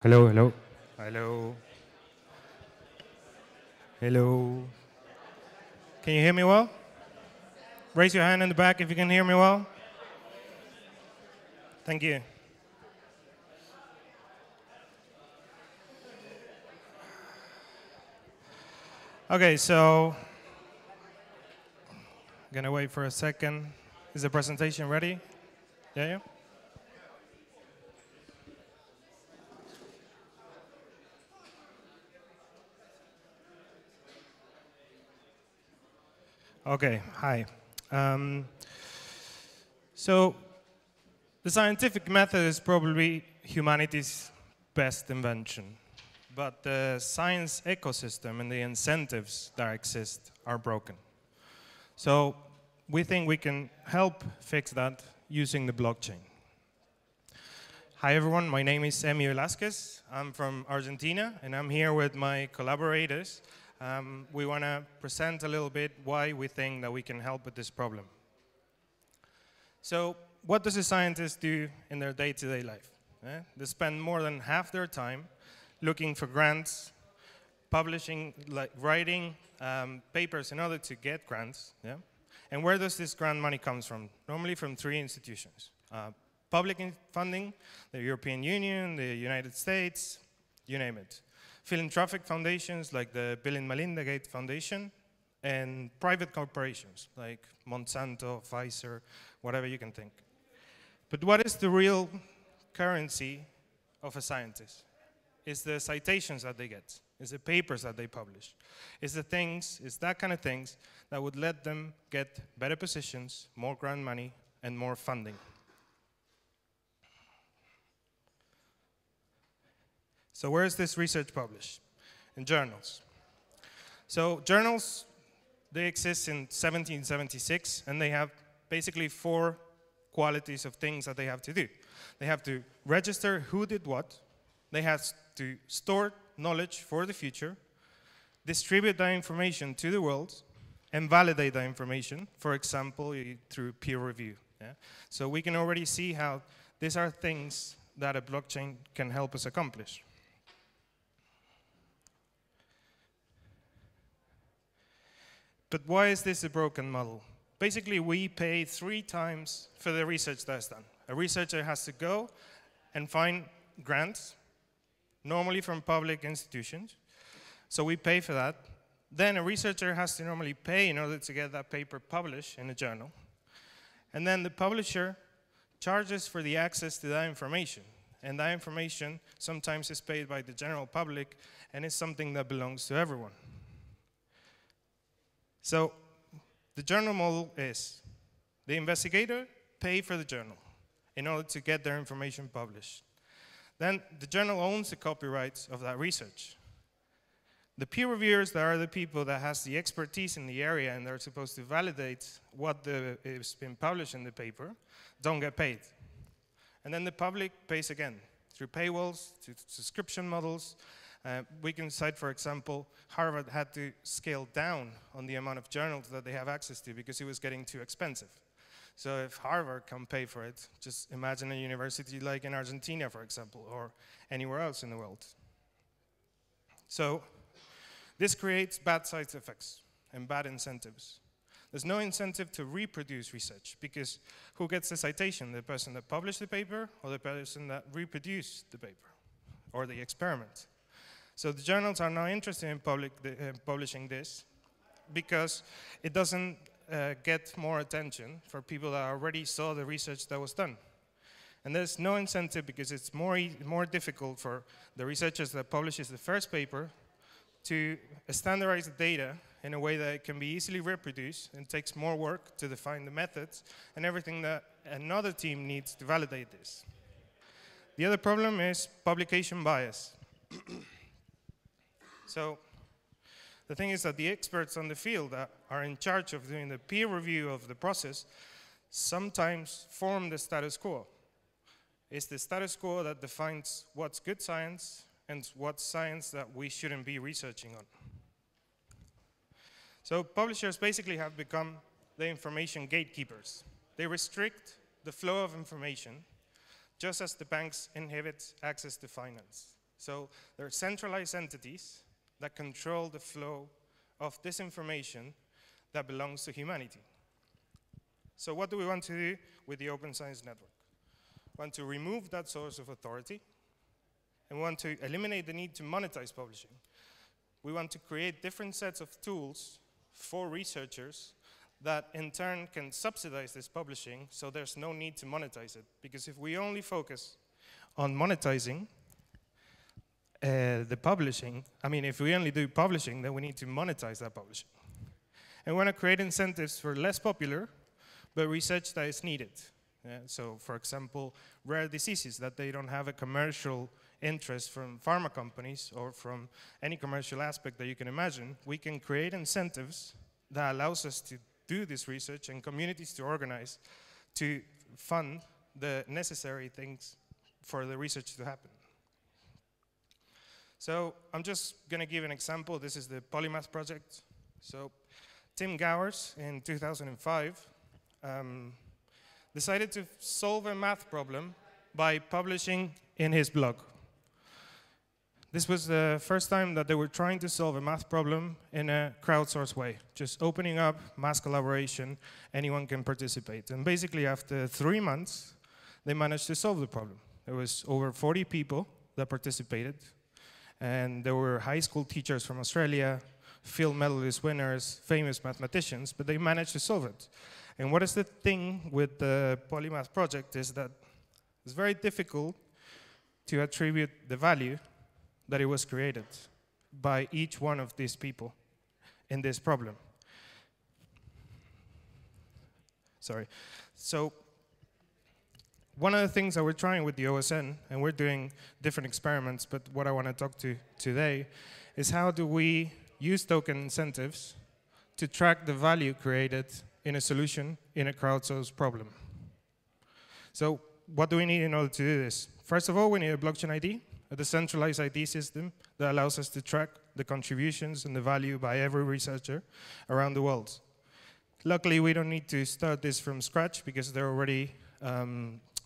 Hello, hello. Hello. Hello. Can you hear me well? Raise your hand in the back if you can hear me well. Thank you. Okay, so I'm gonna wait for a second. Is the presentation ready? Yeah. Okay, hi. Um, so the scientific method is probably humanity's best invention, but the science ecosystem and the incentives that exist are broken. So we think we can help fix that using the blockchain. Hi everyone, my name is Emi VELASQUEZ. I'm from Argentina and I'm here with my collaborators. We want to present a little bit why we think that we can help with this problem. So what does a scientist do in their day-to-day life? They spend more than half their time looking for grants, publishing, writing papers in order to get grants. Yeah? And where does this grant money come from? Normally from three institutions. Public funding, the European Union, the United States, you name it. Philanthropic foundations like the Bill and Melinda Gates Foundation, and private corporations like Monsanto, Pfizer, whatever you can think. But what is the real currency of a scientist? It's the citations that they get. It's the papers that they publish. It's that kind of things that would let them get better positions, more grant money, and more funding. So where is this research published? In journals. So journals, they exist in 1776, and they have basically four qualities of things that they have to do. They have to register who did what. They have to store knowledge for the future, distribute that information to the world, and validate that information, for example, through peer review. Yeah? So we can already see how these are things that a blockchain can help us accomplish. But why is this a broken model? Basically, we pay 3 times for the research that's done. A researcher has to go and find grants, normally from public institutions. So we pay for that. Then a researcher has to normally pay in order to get that paper published in a journal. And then the publisher charges for the access to that information. And that information sometimes is paid by the general public, and it's something that belongs to everyone. So the journal model is the investigator pay for the journal in order to get their information published. Then the journal owns the copyrights of that research. The peer reviewers, that are the people that has the expertise in the area and they're supposed to validate what is been published in the paper, don't get paid. And then the public pays again through paywalls, through subscription models. We can cite, for example, Harvard had to scale down on the amount of journals that they have access to because it was getting too expensive. So if Harvard can pay for it, just imagine a university like in Argentina, for example, or anywhere else in the world. So this creates bad side effects and bad incentives. There's no incentive to reproduce research because who gets the citation? The person that published the paper or the person that reproduced the paper or the experiment? So the journals are now interested in publishing this because it doesn't get more attention for people that already saw the research that was done. And there's no incentive because it's more difficult for the researchers that publishes the first paper to standardize the data in a way that it can be easily reproduced and takes more work to define the methods and everything that another team needs to validate this. The other problem is publication bias. So the thing is that the experts on the field that are in charge of doing the peer review of the process sometimes form the status quo. It's the status quo that defines what's good science and what's science that we shouldn't be researching on. So publishers basically have become the information gatekeepers. They restrict the flow of information just as the banks inhibit access to finance. So they're centralized entities that control the flow of this information that belongs to humanity. So what do we want to do with the Open Science Network? We want to remove that source of authority, and we want to eliminate the need to monetize publishing. We want to create different sets of tools for researchers that in turn can subsidize this publishing, so there's no need to monetize it. Because if we only focus on monetizing the publishing, if we only do publishing, then we need to monetize that publishing. And we want to create incentives for less popular, but research that is needed. So, for example, rare diseases that they don't have a commercial interest from pharma companies or from any commercial aspect that you can imagine. We can create incentives that allows us to do this research and communities to organize to fund the necessary things for the research to happen. So I'm just going to give an example. This is the Polymath project. So Tim Gowers in 2005 decided to solve a math problem by publishing in his blog. This was the first time that they were trying to solve a math problem in a crowdsourced way, just opening up mass collaboration, anyone can participate. And basically after 3 months, they managed to solve the problem. There was over 40 people that participated, and there were high school teachers from Australia, Field medalist winners, famous mathematicians, but they managed to solve it. And what is the thing with the Polymath project is that it's very difficult to attribute the value that it was created by each one of these people in this problem. Sorry. So one of the things that we're trying with the OSN, and we're doing different experiments, but what I want to talk to today is how do we use token incentives to track the value created in a solution in a crowdsourced problem. So what do we need in order to do this? First of all, we need a blockchain ID, a decentralized ID system that allows us to track the contributions and the value by every researcher around the world. Luckily, we don't need to start this from scratch because there are already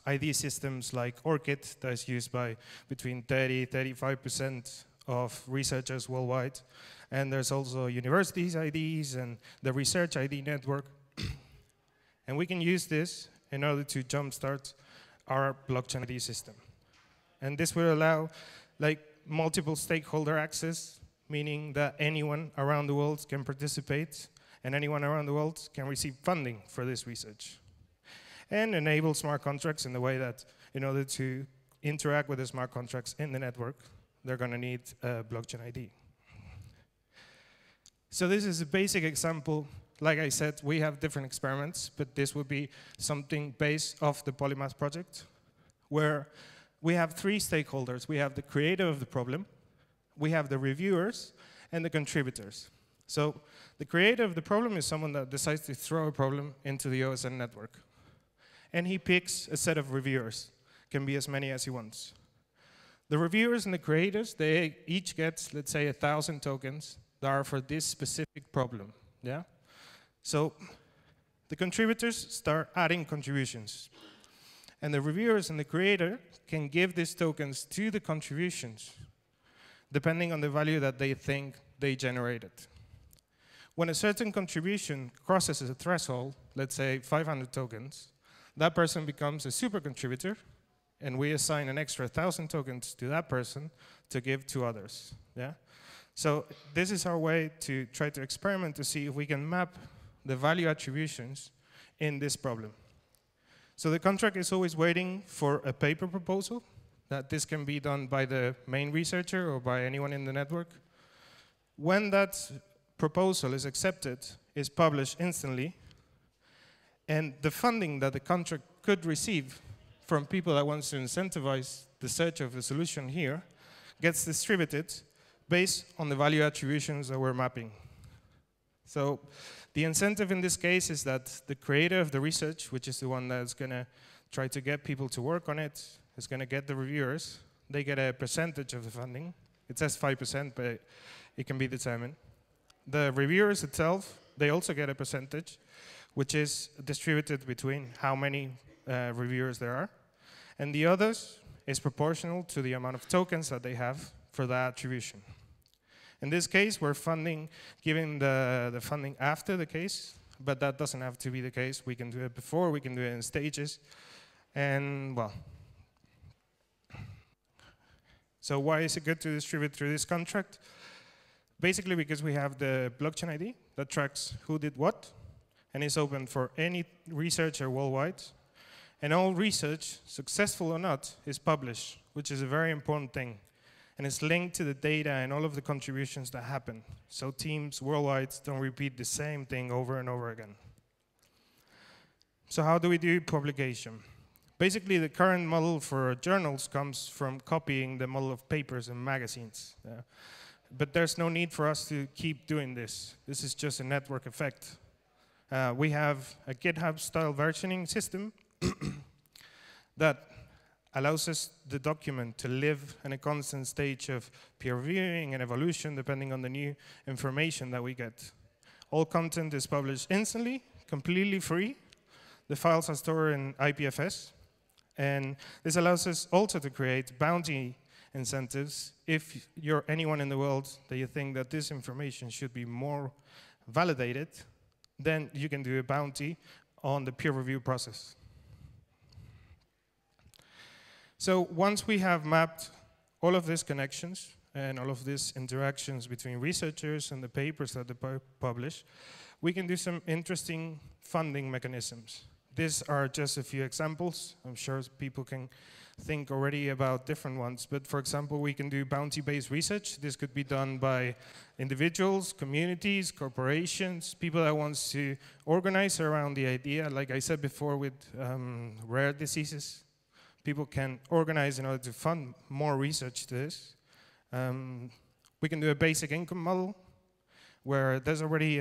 ID systems like ORCID that is used by between 30–35% of researchers worldwide. And there's also universities IDs and the research ID network. And we can use this in order to jumpstart our blockchain ID system. And this will allow multiple stakeholder access, meaning that anyone around the world can participate and anyone around the world can receive funding for this research. And enable smart contracts in the way that in order to interact with the smart contracts in the network, they're going to need a blockchain ID. So this is a basic example. Like I said, we have different experiments, but this would be something based off the Polymath project, where we have 3 stakeholders. We have the creator of the problem, we have the reviewers, and the contributors. So the creator of the problem is someone that decides to throw a problem into the OSN network. And he picks a set of reviewers. Can be as many as he wants. The reviewers and the creators, they each get, let's say, 1,000 tokens that are for this specific problem. Yeah? So the contributors start adding contributions. And the reviewers and the creator can give these tokens to the contributions, depending on the value that they think they generated. When a certain contribution crosses a threshold, let's say 500 tokens, that person becomes a super contributor, and we assign an extra 1,000 tokens to that person to give to others. Yeah? So this is our way to try to experiment to see if we can map the value attributions in this problem. So the contract is always waiting for a paper proposal, that this can be done by the main researcher or by anyone in the network. When that proposal is accepted, it's published instantly, and the funding that the contract could receive from people that wants to incentivize the search of a solution here gets distributed based on the value attributions that we're mapping. So the incentive in this case is that the creator of the research, which is the one that's going to try to get people to work on it, is going to get the reviewers. They get a percentage of the funding. It says 5%, but it can be determined. The reviewers itself, they also get a percentage, which is distributed between how many reviewers there are. And the others, is proportional to the amount of tokens that they have for that attribution. In this case, we're giving the funding after the case, but that doesn't have to be the case. We can do it before, we can do it in stages, and well. So why is it good to distribute through this contract? Basically because we have the blockchain ID that tracks who did what, and is open for any researcher worldwide. And all research, successful or not, is published, which is a very important thing. And it's linked to the data and all of the contributions that happen. So teams worldwide don't repeat the same thing over and over again. So how do we do publication? Basically, the current model for journals comes from copying the model of papers and magazines. But there's no need for us to keep doing this. This is just a network effect. We have a GitHub-style versioning system that allows us the document to live in a constant stage of peer reviewing and evolution depending on the new information that we get. All content is published instantly, completely free. The files are stored in IPFS. And this allows us also to create bounty incentives. If you're anyone in the world that you think that this information should be more validated, then you can do a bounty on the peer review process. So once we have mapped all of these connections and all of these interactions between researchers and the papers that they publish, we can do some interesting funding mechanisms. These are just a few examples. I'm sure people can think already about different ones. But for example, we can do bounty-based research. This could be done by individuals, communities, corporations, people that want to organize around the idea. Like I said before with rare diseases, people can organize in order to fund more research to this. We can do a basic income model where there's already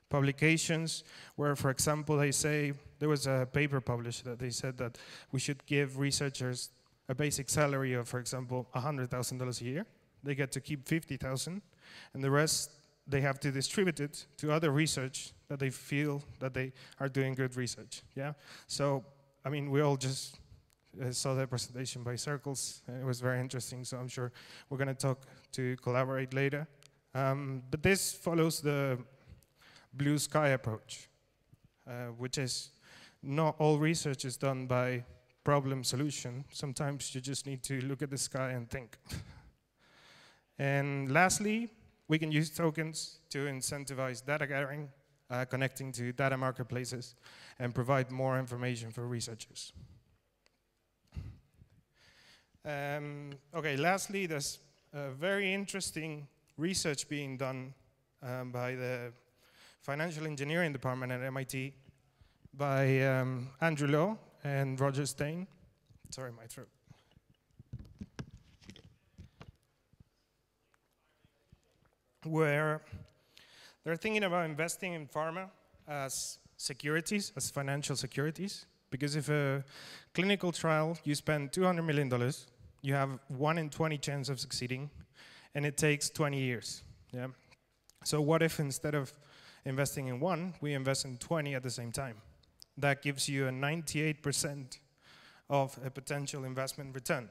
publications where, for example, they say, there was a paper published that they said that we should give researchers a basic salary of, for example, $100,000 a year. They get to keep $50,000, and the rest they have to distribute it to other research that they feel that they are doing good research. Yeah. So, I mean, we all just saw the presentation by Circles, and it was very interesting. So I'm sure we're going to collaborate later. But this follows the blue sky approach, which is not all research is done by problem solution. Sometimes you just need to look at the sky and think. And lastly, we can use tokens to incentivize data gathering, connecting to data marketplaces, and provide more information for researchers. Okay, lastly, there's very interesting research being done by the Financial Engineering Department at MIT by Andrew Law and Roger Stein. Sorry, my throat. Where they're thinking about investing in pharma as securities, as financial securities. Because if a clinical trial, you spend $200 million, you have 1 in 20 chance of succeeding, and it takes 20 years. Yeah? So what if instead of investing in 1, we invest in 20 at the same time? That gives you a 98% of a potential investment return.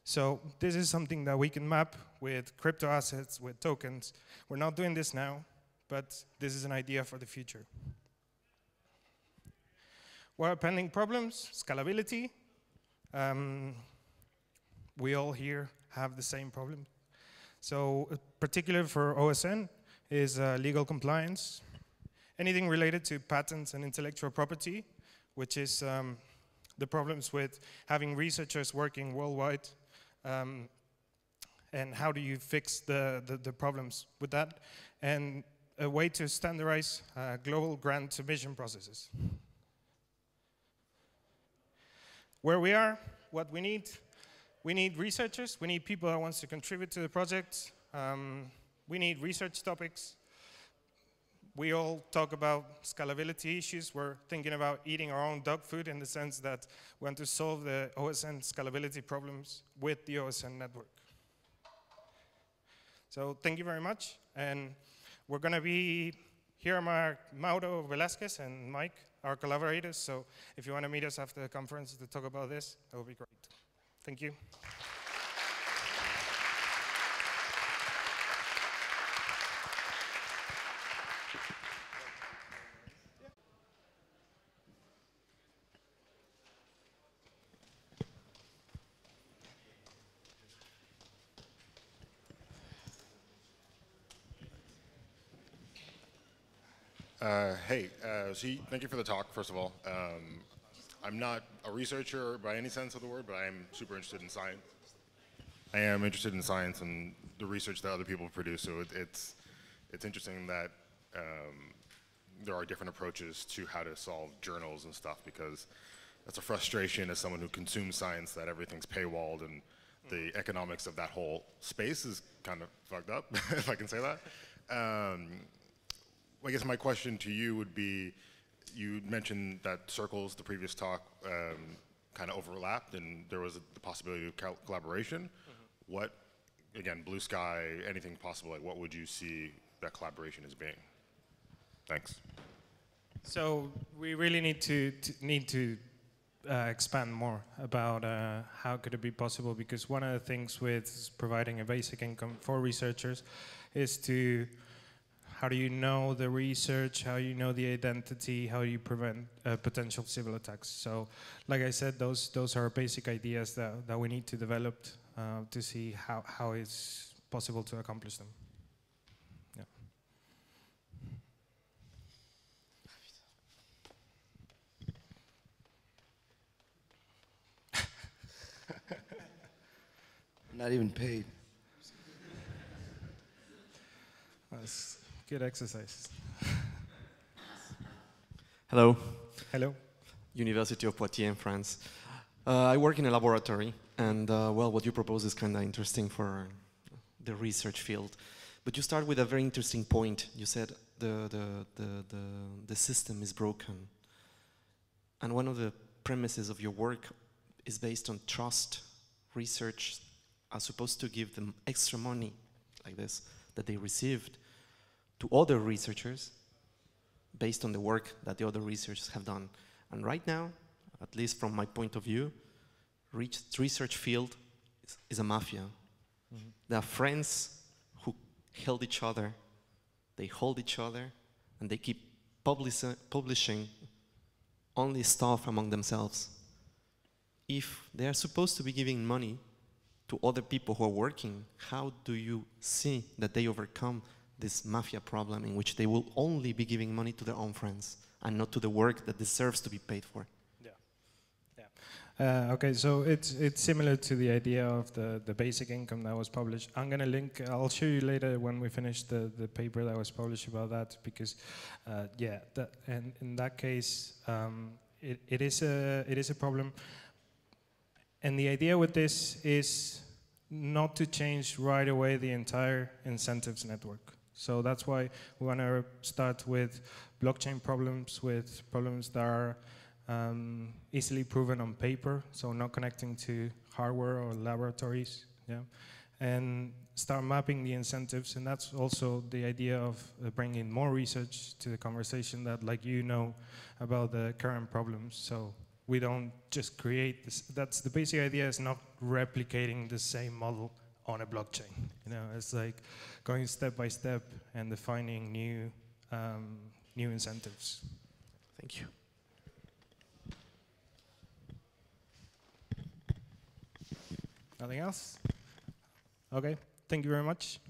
So this is something that we can map with crypto assets, with tokens. We're not doing this now, but this is an idea for the future. What are pending problems? Scalability. We all here have the same problem. So particularly for OSN is legal compliance. Anything related to patents and intellectual property, which is the problems with having researchers working worldwide, and how do you fix the problems with that, and a way to standardize global grant submission processes. Where we are, what we need researchers, we need people that want to contribute to the project, we need research topics. We all talk about scalability issues. We're thinking about eating our own dog food in the sense that we want to solve the OSN scalability problems with the OSN network. So thank you very much. And we're going to be here are Mauro Velasquez and Mike, our collaborators. So if you want to meet us after the conference to talk about this, that would be great. Thank you. Hey, thank you for the talk, first of all. I'm not a researcher by any sense of the word, but I am super interested in science. I am interested in science and the research that other people produce, so it's interesting that there are different approaches to how to solve journals and stuff, because that's a frustration as someone who consumes science, that everything's paywalled and the economics of that whole space is kind of fucked up, if I can say that. I guess my question to you would be, you mentioned that circles, the previous talk, kind of overlapped and there was the possibility of collaboration. What, again, blue sky, anything possible, like what would you see that collaboration as being? Thanks. So we really need to expand more about how could it be possible, because one of the things with providing a basic income for researchers is to, how do you know the research, how you know the identity, how you prevent potential civil attacks. So like I said, those are basic ideas that we need to develop to see how it's possible to accomplish them. Yeah. Not even paid. That's good exercise. Hello. Hello. University of Poitiers in France. I work in a laboratory, and well, what you propose is kind of interesting for the research field. But you start with a very interesting point. You said the system is broken. And one of the premises of your work is based on trust. Research are supposed to give them extra money, like this, that they received to other researchers based on the work that the other researchers have done. And right now, at least from my point of view, research field is a mafia. Mm-hmm. There are friends who held each other, they hold each other, and they keep publishing only stuff among themselves. If they are supposed to be giving money to other people who are working, how do you see that they overcome this mafia problem in which they will only be giving money to their own friends and not to the work that deserves to be paid for? Yeah. Okay, so it's similar to the idea of the basic income that was published. I'm going to link, I'll show you later when we finish the paper that was published about that, because yeah, and in that case, it is a problem. And the idea with this is not to change right away the entire incentives network. So that's why we want to start with blockchain problems, with problems that are easily proven on paper, so not connecting to hardware or laboratories, yeah, and start mapping the incentives. And that's also the idea of bringing more research to the conversation, that, like, you know about the current problems. So we don't just create this. That's the basic idea, is not replicating the same model on a blockchain. You know, it's like going step by step and defining new incentives. Thank you. Nothing else? Okay, thank you very much.